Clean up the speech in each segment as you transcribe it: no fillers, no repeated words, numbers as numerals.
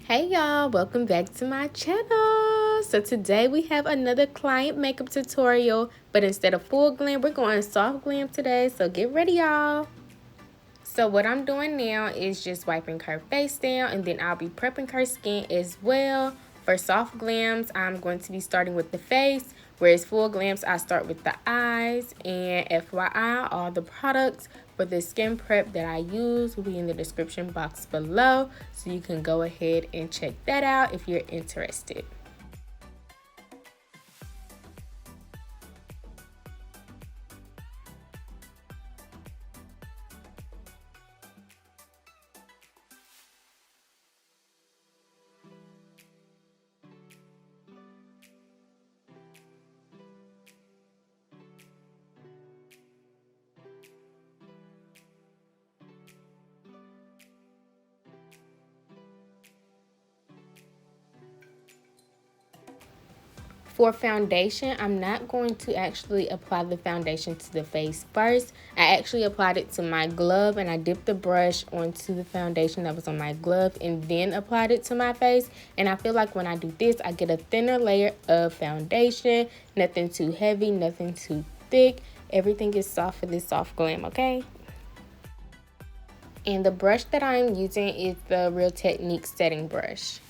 Hey y'all, welcome back to my channel. So today we have another client makeup tutorial, but instead of full glam, we're going soft glam today. So get ready, y'all. So what I'm doing now is just wiping her face down, and then I'll be prepping her skin as well. For soft glams, I'm going to be starting with the face, whereas full glams, I start with the eyes. And FYI, all the products for the skin prep that I use will be in the description box below, so you can go ahead and check that out if you're interested. For foundation, I'm not going to actually apply the foundation to the face first. I actually applied it to my glove, and I dipped the brush onto the foundation that was on my glove and then applied it to my face. And I feel like when I do this, I get a thinner layer of foundation. Nothing too heavy, nothing too thick. Everything is soft for this soft glam, okay? And the brush that I'm using is the Real Technique setting brush.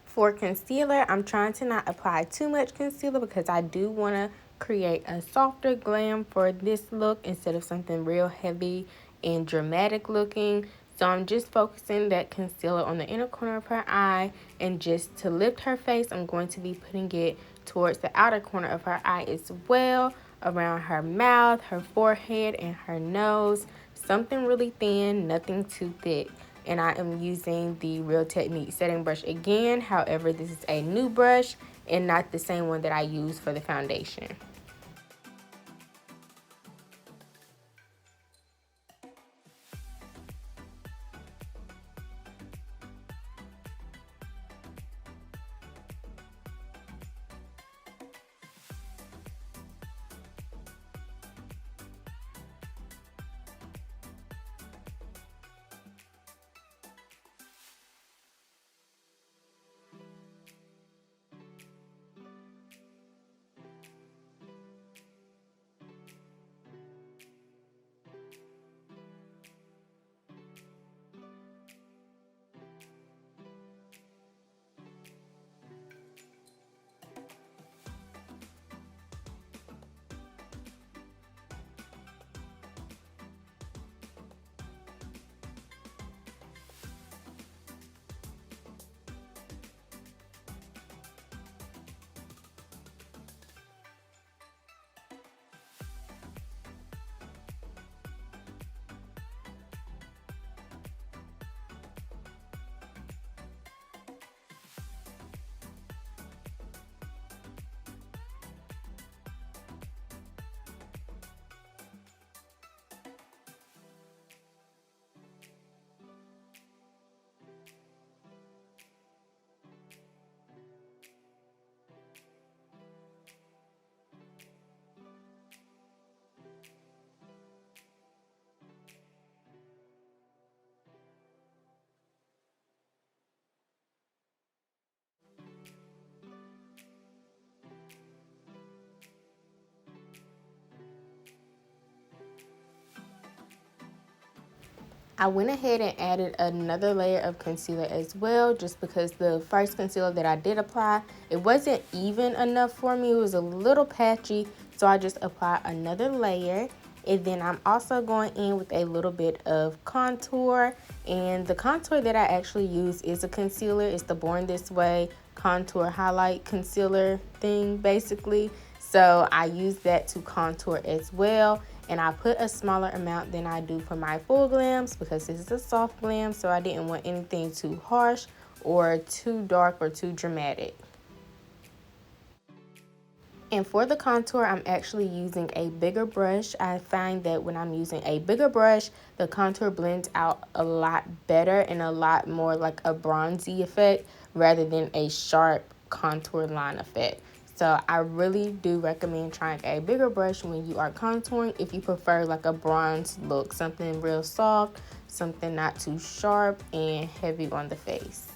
For concealer, I'm trying to not apply too much concealer because I do want to create a softer glam for this look instead of something real heavy and dramatic looking. So I'm just focusing that concealer on the inner corner of her eye, and just to lift her face, I'm going to be putting it towards the outer corner of her eye as well, around her mouth, her forehead, and her nose. Something really thin, nothing too thick. And I am using the Real Technique setting brush again. However, this is a new brush and not the same one that I use for the foundation. I went ahead and added another layer of concealer as well, just because the first concealer that I did apply, it wasn't even enough for me. It was a little patchy, so I just applied another layer. And then I'm also going in with a little bit of contour, and the contour that I actually use is a concealer. It's the Born This Way contour highlight concealer thing, basically. So I use that to contour as well. And I put a smaller amount than I do for my full glams because this is a soft glam, so I didn't want anything too harsh or too dark or too dramatic. And for the contour, I'm actually using a bigger brush. I find that when I'm using a bigger brush, the contour blends out a lot better and a lot more like a bronzy effect rather than a sharp contour line effect. So I really do recommend trying a bigger brush when you are contouring if you prefer like a bronze look, something real soft, something not too sharp and heavy on the face.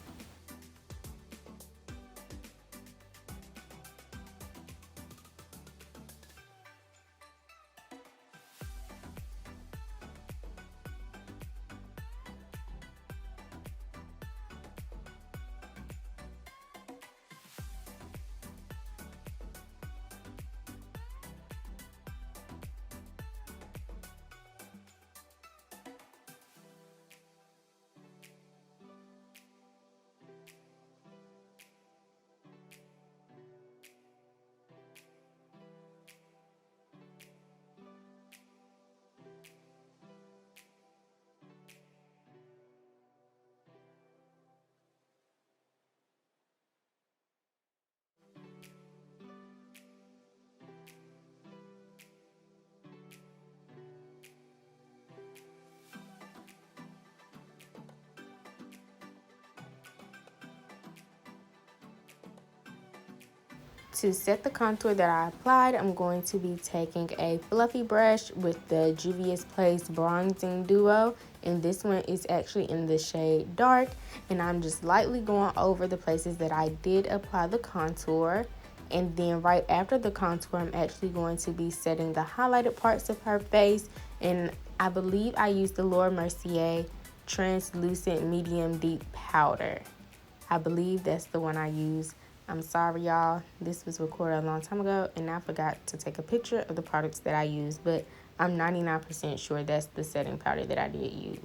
To set the contour that I applied, I'm going to be taking a fluffy brush with the Juvia's Place Bronzing Duo, and this one is actually in the shade Dark, and I'm just lightly going over the places that I did apply the contour. And then right after the contour, I'm actually going to be setting the highlighted parts of her face, and I believe I used the Laura Mercier Translucent Medium Deep Powder. I believe that's the one I used. I'm sorry, y'all. This was recorded a long time ago, and I forgot to take a picture of the products that I used, but I'm 99% sure that's the setting powder that I did use.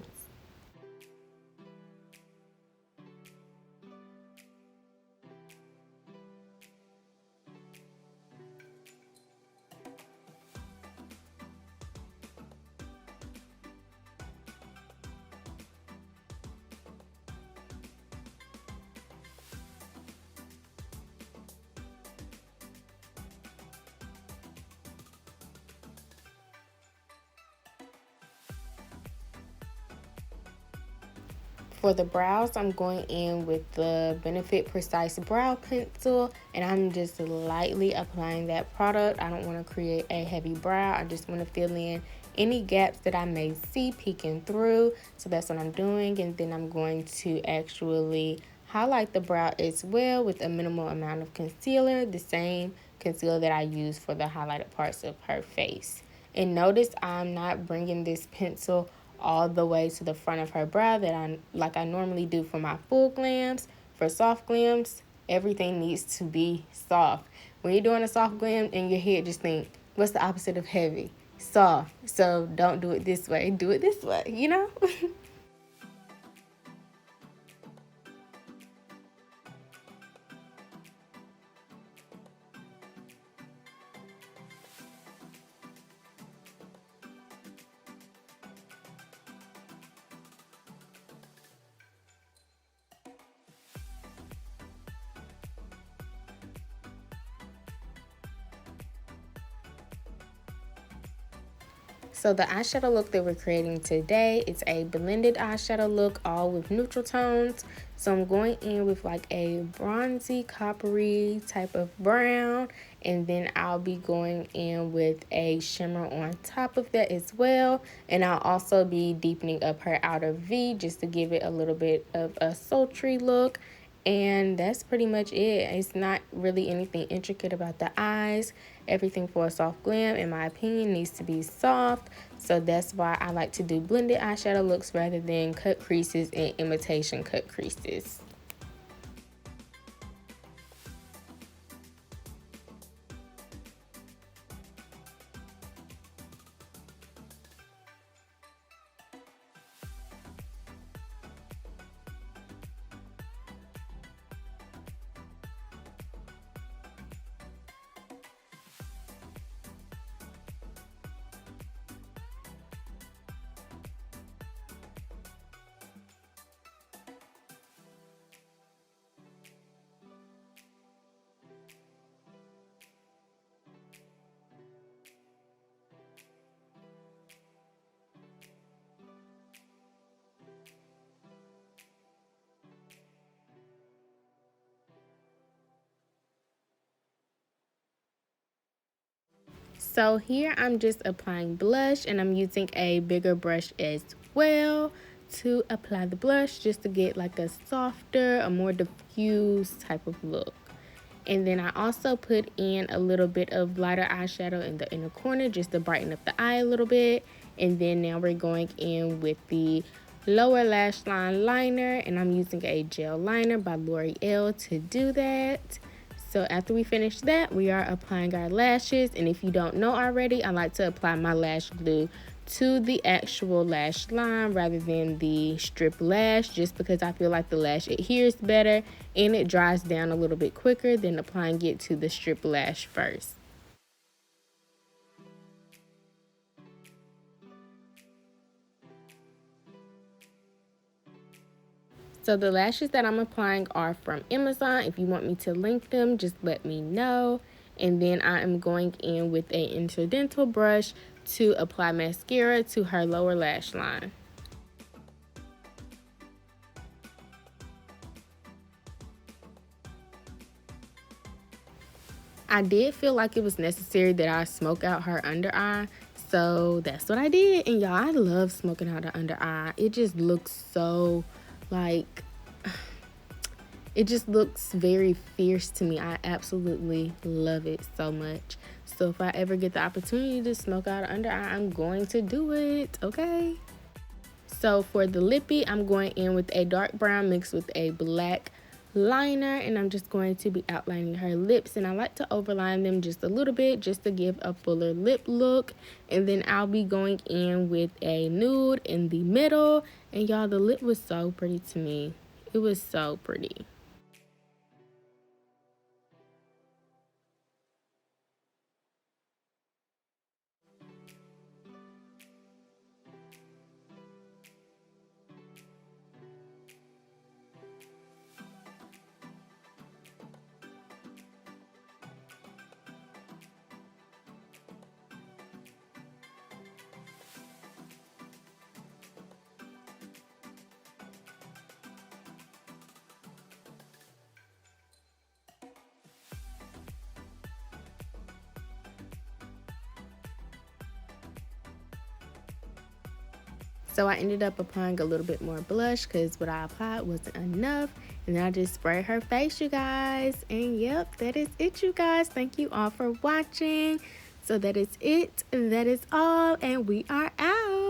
For the brows, I'm going in with the Benefit Precise Brow Pencil, and I'm just lightly applying that product. I don't want to create a heavy brow. I just want to fill in any gaps that I may see peeking through. So that's what I'm doing, and then I'm going to actually highlight the brow as well with a minimal amount of concealer, the same concealer that I use for the highlighted parts of her face. And notice I'm not bringing this pencil all the way to the front of her brow like I normally do for my full glams. For soft glams, everything needs to be soft. When you're doing a soft glam in your head, just think, what's the opposite of heavy? Soft. So don't do it this way. Do it this way, you know? So the eyeshadow look that we're creating today, it's a blended eyeshadow look, all with neutral tones. So I'm going in with like a bronzy, coppery type of brown, and then I'll be going in with a shimmer on top of that as well. And I'll also be deepening up her outer V just to give it a little bit of a sultry look. And that's pretty much it. It's not really anything intricate about the eyes. Everything for a soft glam, in my opinion, needs to be soft. So that's why I like to do blended eyeshadow looks rather than cut creases and imitation cut creases. So here I'm just applying blush, and I'm using a bigger brush as well to apply the blush, just to get like a softer, a more diffuse type of look. And then I also put in a little bit of lighter eyeshadow in the inner corner just to brighten up the eye a little bit. And then now we're going in with the lower lash line liner, and I'm using a gel liner by L'Oreal to do that. So after we finish that, we are applying our lashes. And if you don't know already, I like to apply my lash glue to the actual lash line rather than the strip lash, just because I feel like the lash adheres better and it dries down a little bit quicker than applying it to the strip lash first. So the lashes that I'm applying are from Amazon. If you want me to link them, just let me know. And then I am going in with a interdental brush to apply mascara to her lower lash line. I did feel like it was necessary that I smoke out her under eye, so that's what I did. And y'all, I love smoking out her under eye. It just looks so like, it just looks very fierce to me. I absolutely love it so much. So if I ever get the opportunity to smoke out her under eye, I'm going to do it, okay? So for the lippy, I'm going in with a dark brown mixed with a black liner, and I'm just going to be outlining her lips, and I like to overline them just a little bit just to give a fuller lip look. And then I'll be going in with a nude in the middle, and y'all, the lip was so pretty to me. It was so pretty. So I ended up applying a little bit more blush because what I applied wasn't enough. And then I just sprayed her face, you guys. And yep, that is it, you guys. Thank you all for watching. So that is it. That is all. And we are out.